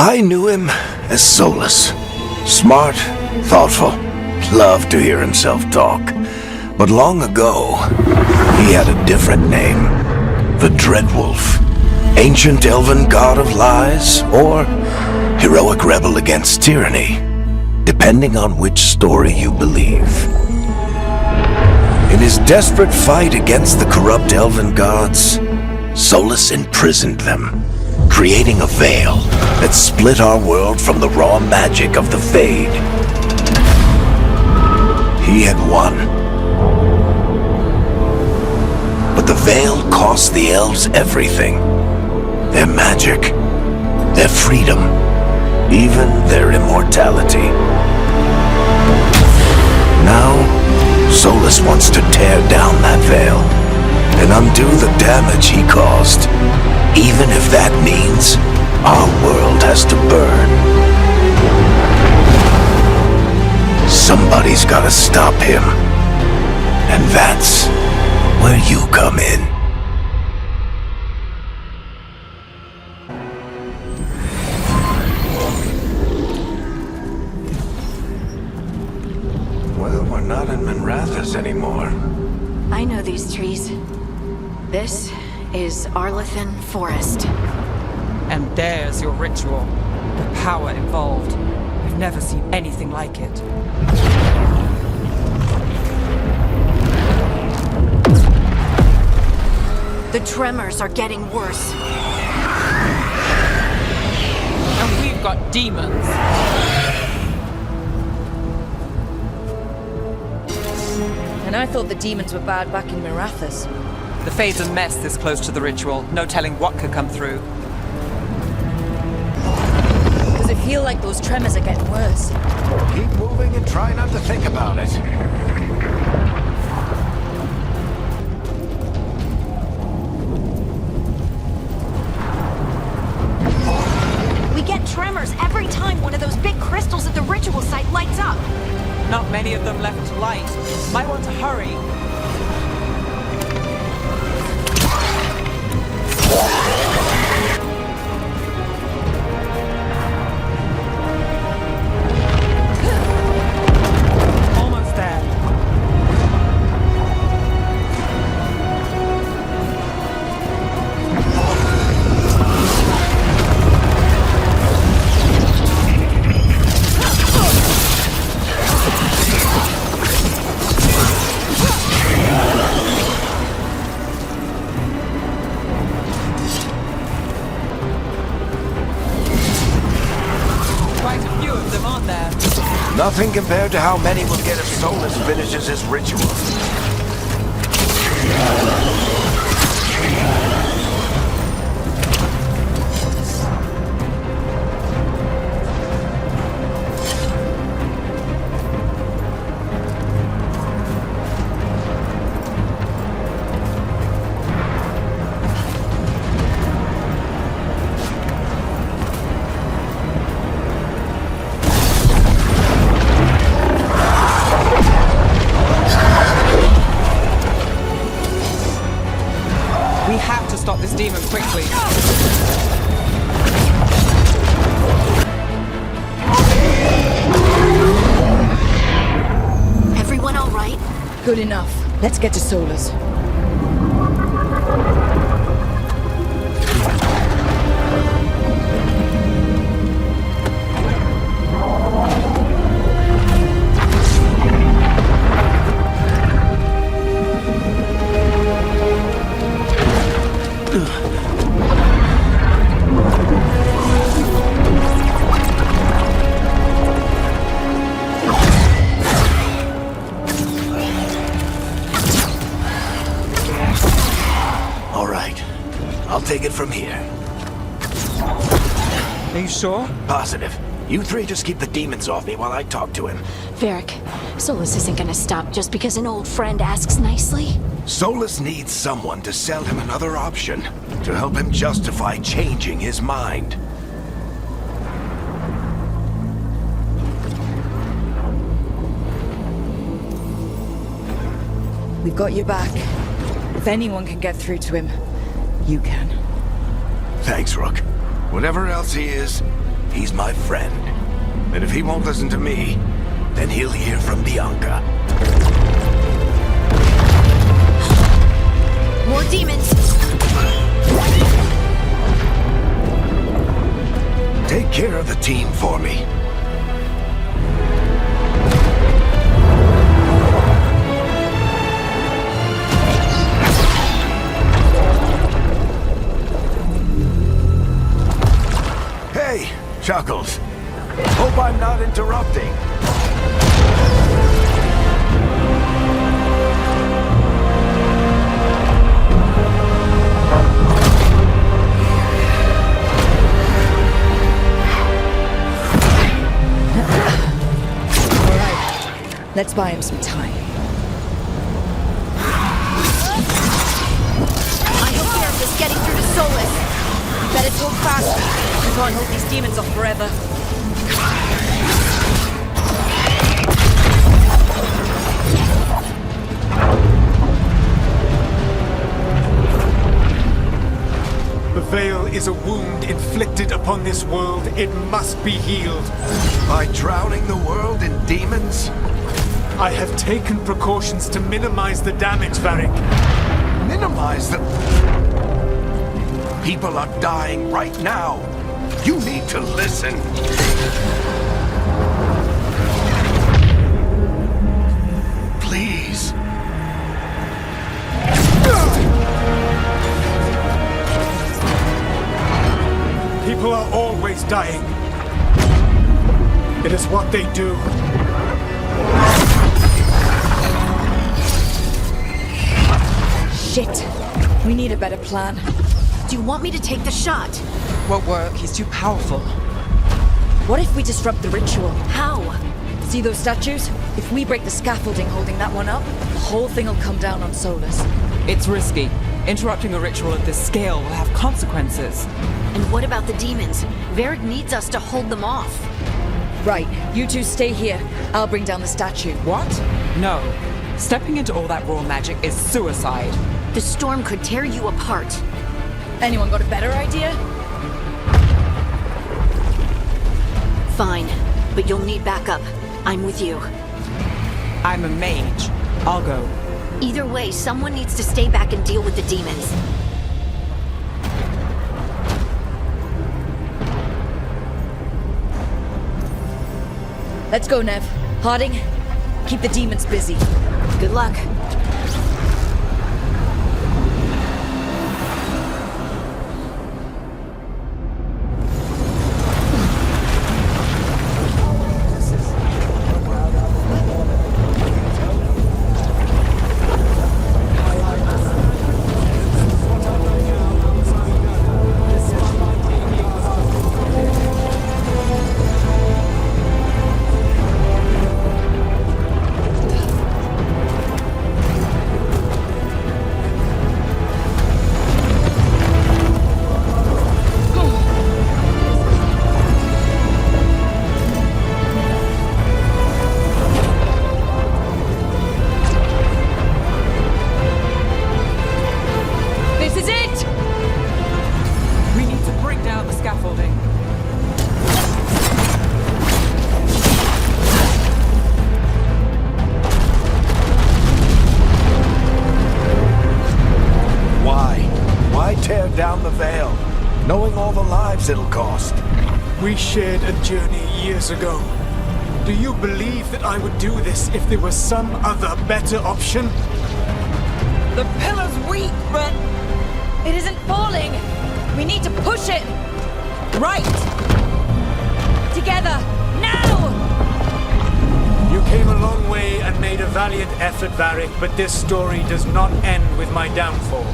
I knew him as Solus. Smart, thoughtful, loved to hear himself talk. But long ago, he had a different name. The Dreadwolf. Ancient elven god of lies, or heroic rebel against tyranny, depending on which story you believe. In his desperate fight against the corrupt elven gods, Solus imprisoned them, creating a veil that split our world from the raw magic of the Fade. He had won. But the veil cost the elves everything. Their magic, their freedom, even their immortality. Now, Solus wants to tear down that veil and undo the damage he caused, even if that means our world has to burn. Somebody's gotta stop him, and that's where you come in. Well, we're not in Minrathous anymore. I know these trees. This is Arlethan Forest. And there's your ritual. The power involved. We've never seen anything like it. The tremors are getting worse. And we've got demons. And I thought the demons were bad back in Minrathous. The Fade's a mess this close to the ritual. No telling what could come through. Does it feel like those tremors are getting worse? Keep moving and try not to think about it. We get tremors every time one of those big crystals at the ritual site lights up. Not many of them left to light. Might want to hurry. Almost there. Nothing compared to how many will get if Solus finishes his ritual. We have to stop this demon quickly. Everyone all right? Good enough. Let's get to Solus. I'll take it from here. Are you sure? Positive. You three just keep the demons off me while I talk to him. Varric, Solus isn't gonna stop just because an old friend asks nicely. Solus needs someone to sell him another option, to help him justify changing his mind. We've got your back. If anyone can get through to him, you can. Thanks, Rook. Whatever else he is, he's my friend. And if he won't listen to me, then he'll hear from Bianca. More demons! Take care of the team for me. Hey, Chuckles. Hope I'm not interrupting. Let's buy him some time. I hope they're just getting through to Solus. Better talk fast. We can't hold these demons off forever. The Veil is a wound inflicted upon this world. It must be healed. By drowning the world in demons? I have taken precautions to minimize the damage, Varric. Minimize the... People are dying right now. You need to listen. Please. People are always dying. It is what they do. Shit. We need a better plan. Do you want me to take the shot? Won't work, he's too powerful. What if we disrupt the ritual? How? See those statues? If we break the scaffolding holding that one up, the whole thing will come down on Solus. It's risky. Interrupting a ritual at this scale will have consequences. And what about the demons? Varric needs us to hold them off. Right, you two stay here. I'll bring down the statue. What? No. Stepping into all that raw magic is suicide. The storm could tear you apart. Anyone got a better idea? Fine, but you'll need backup. I'm with you. I'm a mage. I'll go. Either way, someone needs to stay back and deal with the demons. Let's go, Nev. Harding, keep the demons busy. Good luck. Down the Veil, knowing all the lives it'll cost. We shared a journey years ago. Do you believe that I would do this if there was some other better option? The pillar's weak, but... It isn't falling! We need to push it! Right! Together! Now! You came a long way and made a valiant effort, Varric, but this story does not end with my downfall.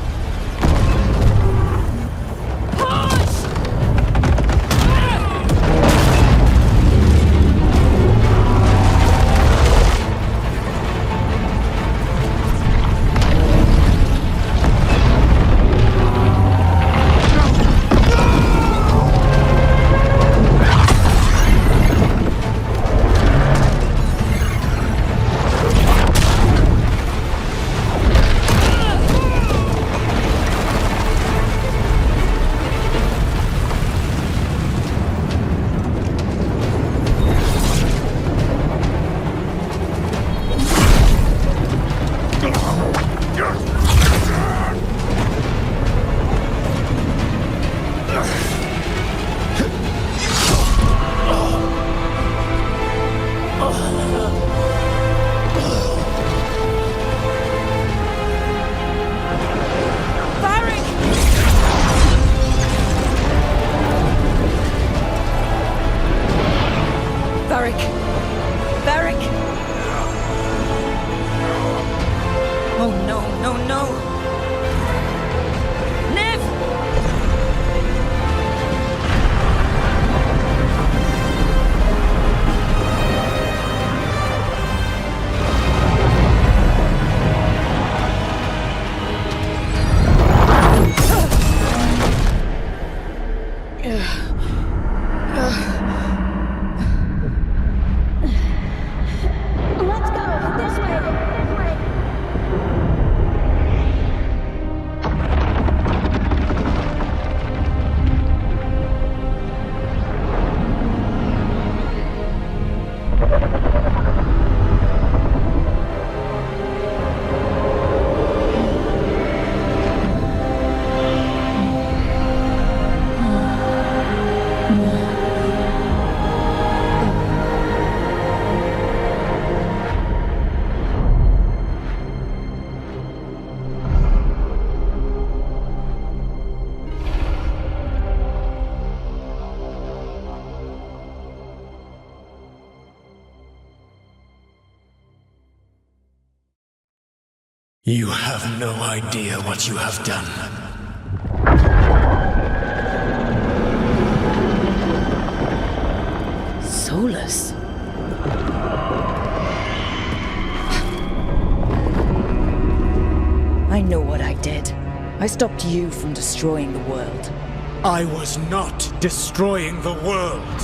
You have no idea what you have done. Solus? I know what I did. I stopped you from destroying the world. I was not destroying the world.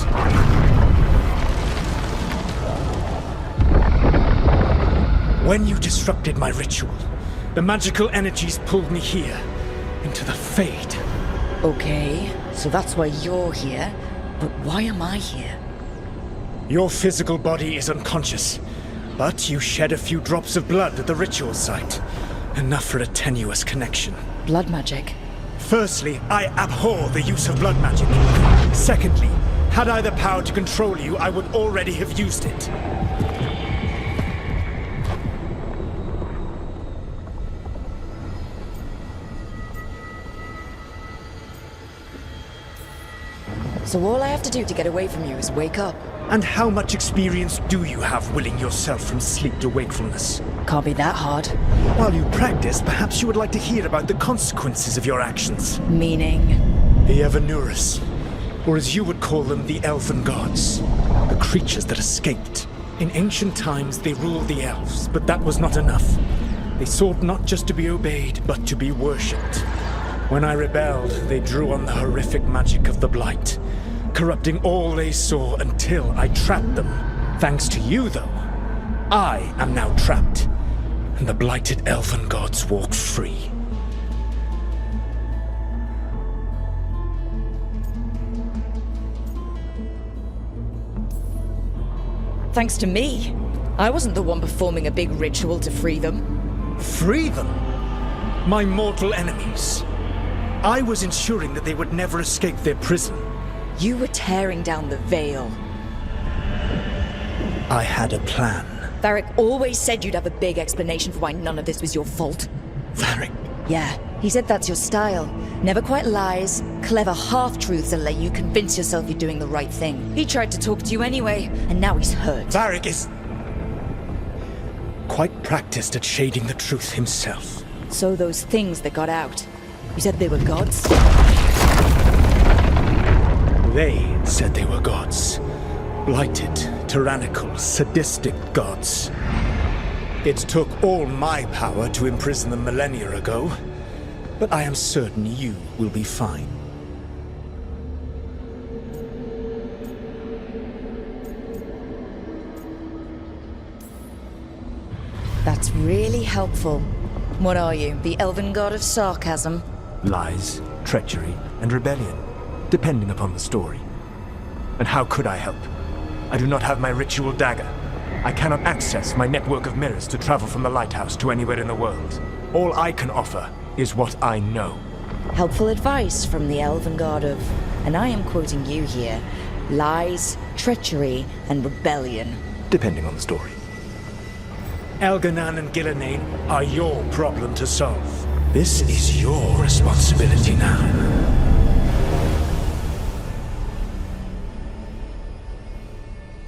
When you disrupted my ritual, the magical energies pulled me here, into the Fade. Okay, so that's why you're here. But why am I here? Your physical body is unconscious, but you shed a few drops of blood at the ritual site. Enough for a tenuous connection. Blood magic? Firstly, I abhor the use of blood magic. Secondly, had I the power to control you, I would already have used it. So all I have to do to get away from you is wake up. And how much experience do you have willing yourself from sleep to wakefulness? Can't be that hard. While you practice, perhaps you would like to hear about the consequences of your actions. Meaning? The Evanurus, or as you would call them, the Elven Gods. The creatures that escaped. In ancient times, they ruled the elves, but that was not enough. They sought not just to be obeyed, but to be worshipped. When I rebelled, they drew on the horrific magic of the Blight, corrupting all they saw until I trapped them. Thanks to you, though, I am now trapped, and the blighted Elven Gods walk free. Thanks to me. I wasn't the one performing a big ritual to free them. Free them? My mortal enemies. I was ensuring that they would never escape their prison. You were tearing down the veil. I had a plan. Varric always said you'd have a big explanation for why none of this was your fault. Varric? Yeah, he said that's your style. Never quite lies, clever half-truths that let you convince yourself you're doing the right thing. He tried to talk to you anyway, and now he's hurt. Varric is quite practiced at shading the truth himself. So those things that got out, you said they were gods? They said they were gods. Blighted, tyrannical, sadistic gods. It took all my power to imprison them millennia ago, but I am certain you will be fine. That's really helpful. What are you, the elven god of sarcasm? Lies, treachery, and rebellion, depending upon the story. And how could I help? I do not have my ritual dagger. I cannot access my network of mirrors to travel from the lighthouse to anywhere in the world. All I can offer is what I know. Helpful advice from the elven god of, and I am quoting you here, lies, treachery, and rebellion. Depending on the story. Elganan and Gillenane are your problem to solve. This is your responsibility now.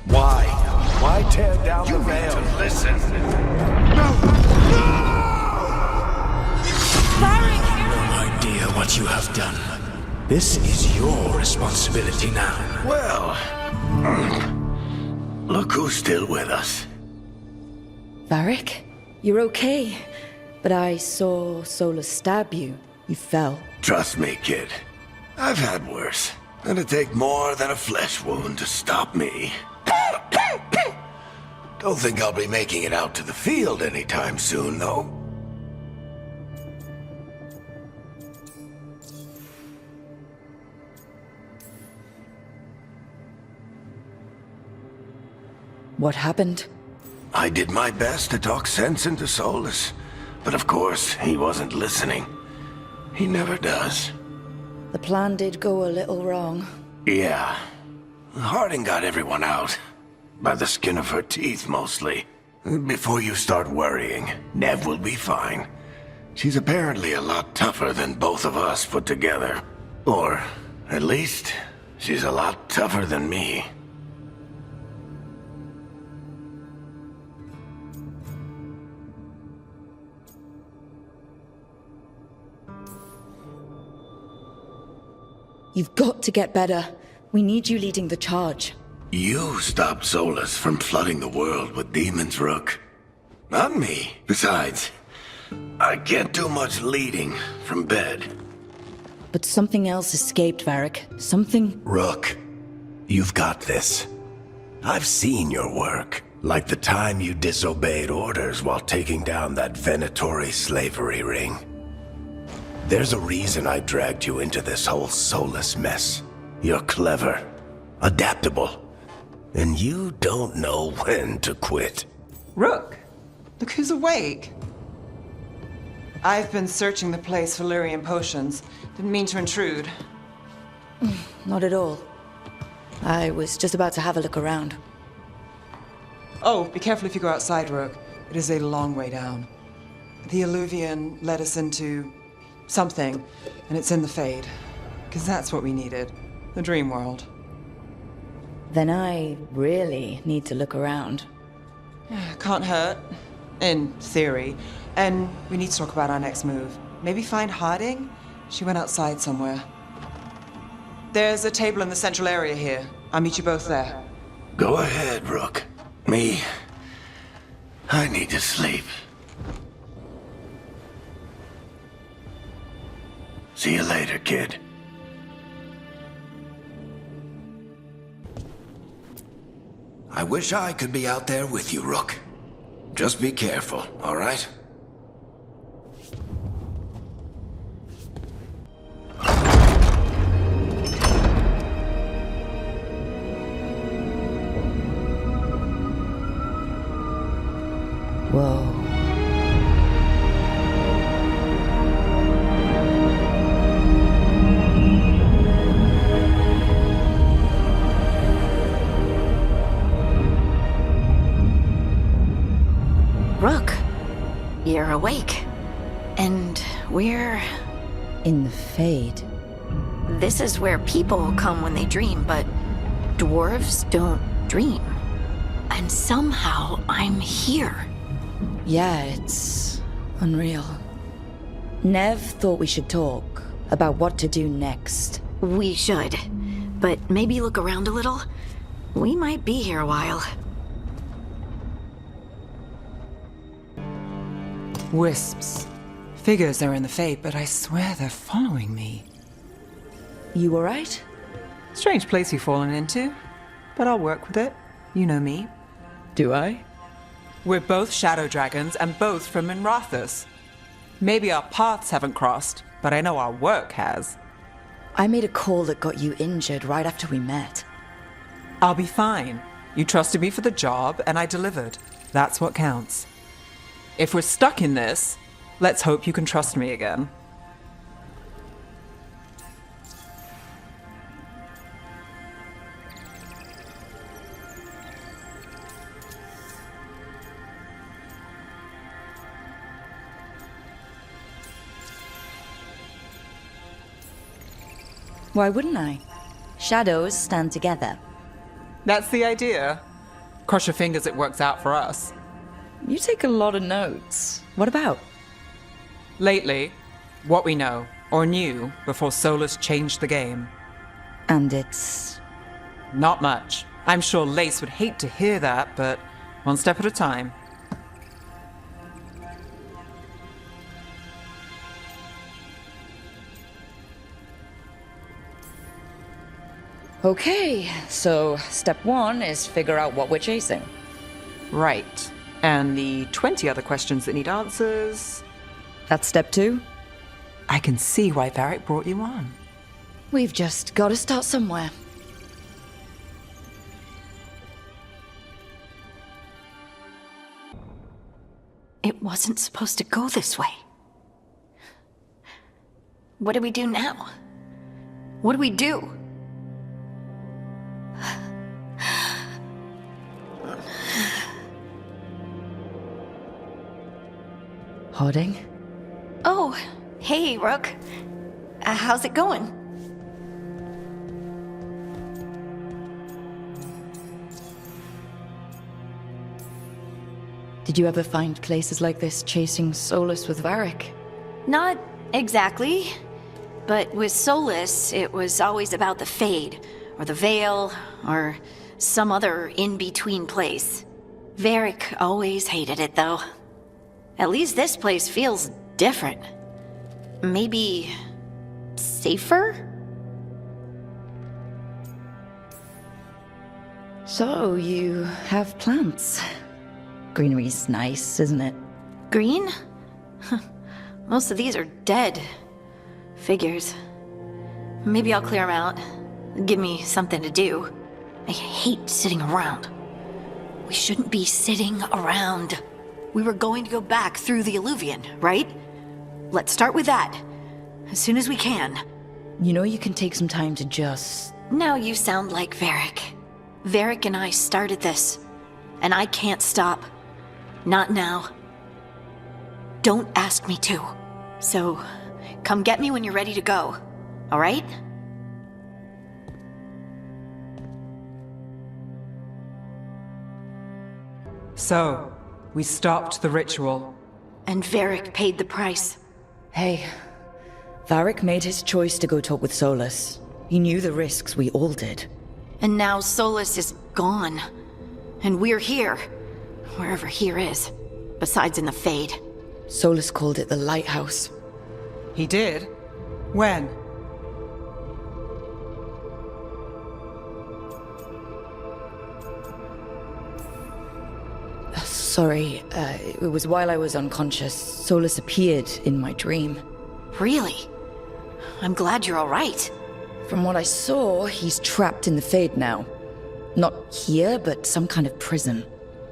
Why tear down the veil? To listen. No idea what you have done. This is your responsibility now. Well, look who's still with us. Varric, you're okay. But I saw Solus stab you. You fell. Trust me, kid. I've had worse. It'd take more than a flesh wound to stop me. Don't think I'll be making it out to the field anytime soon, though. What happened? I did my best to talk sense into Solus, but of course, he wasn't listening. He never does. The plan did go a little wrong. Yeah. Harding got everyone out. By the skin of her teeth, mostly. Before you start worrying, Nev will be fine. She's apparently a lot tougher than both of us put together. Or, at least, she's a lot tougher than me. You've got to get better. We need you leading the charge. You stopped Solus from flooding the world with demons, Rook. Not me. Besides, I can't do much leading from bed. But something else escaped, Varric. Something... Rook, you've got this. I've seen your work. Like the time you disobeyed orders while taking down that Venatori slavery ring. There's a reason I dragged you into this whole Solus mess. You're clever, adaptable, and you don't know when to quit. Rook, look who's awake. I've been searching the place for Lyrian potions. Didn't mean to intrude. Not at all. I was just about to have a look around. Oh, be careful if you go outside, Rook. It is a long way down. The Alluvian led us into something, and it's in the Fade. Because that's what we needed. The dream world. Then I really need to look around. Can't hurt. In theory. And we need to talk about our next move. Maybe find Harding? She went outside somewhere. There's a table in the central area here. I'll meet you both there. Go ahead, Rook. I need to sleep. See you later, kid. I wish I could be out there with you, Rook. Just be careful, all right? Whoa. Rook, you're awake. And we're... In the Fade. This is where people come when they dream, but dwarves don't dream. And somehow I'm here. Yeah, it's unreal. Nev thought we should talk about what to do next. We should. But maybe look around a little. We might be here a while. Wisps. Figures are in the Fade, but I swear they're following me. You alright? Strange place you've fallen into. But I'll work with it. You know me. Do I? We're both shadow dragons and both from Minrathous. Maybe our paths haven't crossed, but I know our work has. I made a call that got you injured right after we met. I'll be fine. You trusted me for the job, and I delivered. That's what counts. If we're stuck in this, let's hope you can trust me again. Why wouldn't I? Shadows stand together. That's the idea. Cross your fingers it works out for us. You take a lot of notes. What about? Lately, what we know, or knew, before Solus changed the game. And it's... Not much. I'm sure Lace would hate to hear that, but one step at a time. Okay, so step one is figure out what we're chasing. Right. And the 20 other questions that need answers... That's step two? I can see why Varric brought you on. We've just got to start somewhere. It wasn't supposed to go this way. What do we do now? What do we do? Harding? Oh, hey, Rook. How's it going? Did you ever find places like this chasing Solus with Varric? Not exactly. But with Solus, it was always about the Fade, or the Veil, or some other in-between place. Varric always hated it, though. At least this place feels different. Maybe safer? So, you have plants. Greenery's nice, isn't it? Green? Most of these are dead. Figures. Maybe I'll clear them out. Give me something to do. I hate sitting around. We shouldn't be sitting around. We were going to go back through the Alluvion, right? Let's start with that. As soon as we can. You know you can take some time to just... Now you sound like Varric. Varric and I started this. And I can't stop. Not now. Don't ask me to. So, come get me when you're ready to go. All right? So, we stopped the ritual. And Varric paid the price. Hey, Varric made his choice to go talk with Solus. He knew the risks, we all did. And now Solus is gone. And we're here. Wherever here is. Besides in the Fade. Solus called it the Lighthouse. He did? When? Sorry, it was while I was unconscious. Solus appeared in my dream. Really? I'm glad you're all right. From what I saw, he's trapped in the Fade now. Not here, but some kind of prison.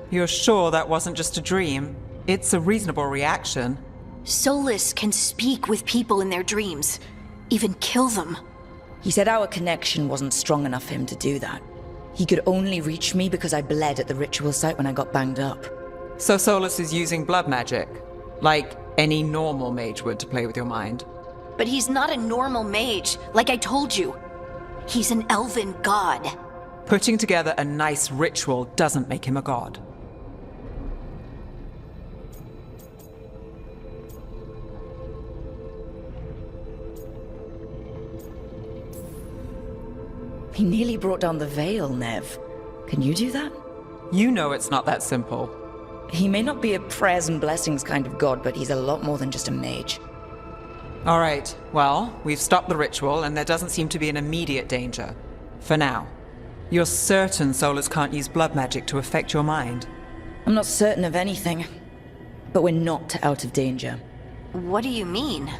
You're sure that wasn't just a dream? It's a reasonable reaction. Solus can speak with people in their dreams. Even kill them. He said our connection wasn't strong enough for him to do that. He could only reach me because I bled at the ritual site when I got banged up. So Solus is using blood magic? Like any normal mage would to play with your mind? But he's not a normal mage, like I told you. He's an elven god. Putting together a nice ritual doesn't make him a god. He nearly brought down the Veil, Nev. Can you do that? You know it's not that simple. He may not be a prayers and blessings kind of god, but he's a lot more than just a mage. All right, well, we've stopped the ritual and there doesn't seem to be an immediate danger. For now. You're certain Solus can't use blood magic to affect your mind? I'm not certain of anything, but we're not out of danger. What do you mean?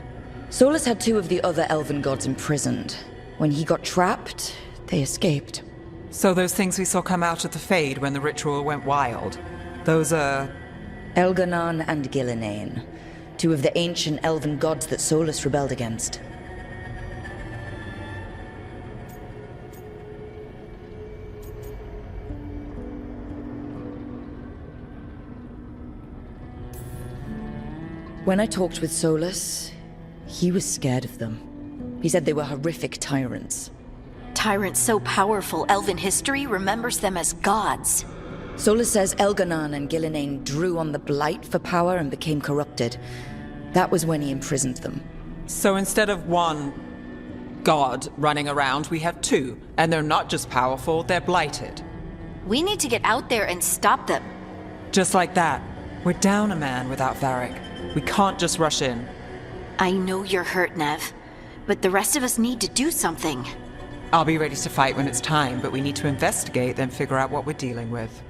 Solus had two of the other elven gods imprisoned. When he got trapped, they escaped. So those things we saw come out of the Fade when the ritual went wild, those are... Elganon and Gillinane, two of the ancient elven gods that Solus rebelled against. When I talked with Solus, he was scared of them. He said they were horrific tyrants. Tyrants so powerful, elven history remembers them as gods. Solus says Elganon and Gillinane drew on the Blight for power and became corrupted. That was when he imprisoned them. So instead of one god running around, we have two. And they're not just powerful, they're blighted. We need to get out there and stop them. Just like that. We're down a man without Varric. We can't just rush in. I know you're hurt, Nev, but the rest of us need to do something. I'll be ready to fight when it's time, but we need to investigate, then figure out what we're dealing with.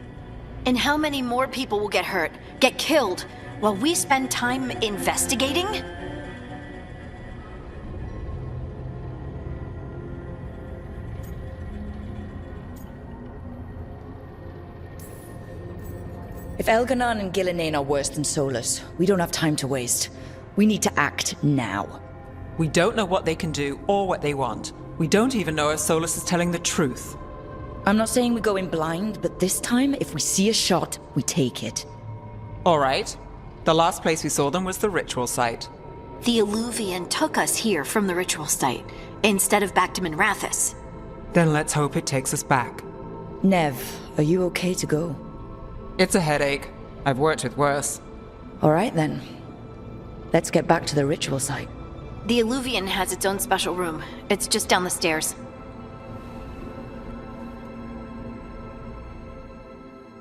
And how many more people will get hurt, get killed, while we spend time investigating? If Elganon and Gillinane are worse than Solus, we don't have time to waste. We need to act now. We don't know what they can do or what they want. We don't even know if Solus is telling the truth. I'm not saying we go in blind, but this time, if we see a shot, we take it. All right. The last place we saw them was the ritual site. The Alluvion took us here from the ritual site, instead of back to Minrathous. Then let's hope it takes us back. Nev, are you okay to go? It's a headache. I've worked with worse. All right then. Let's get back to the ritual site. The Illuvian has its own special room. It's just down the stairs.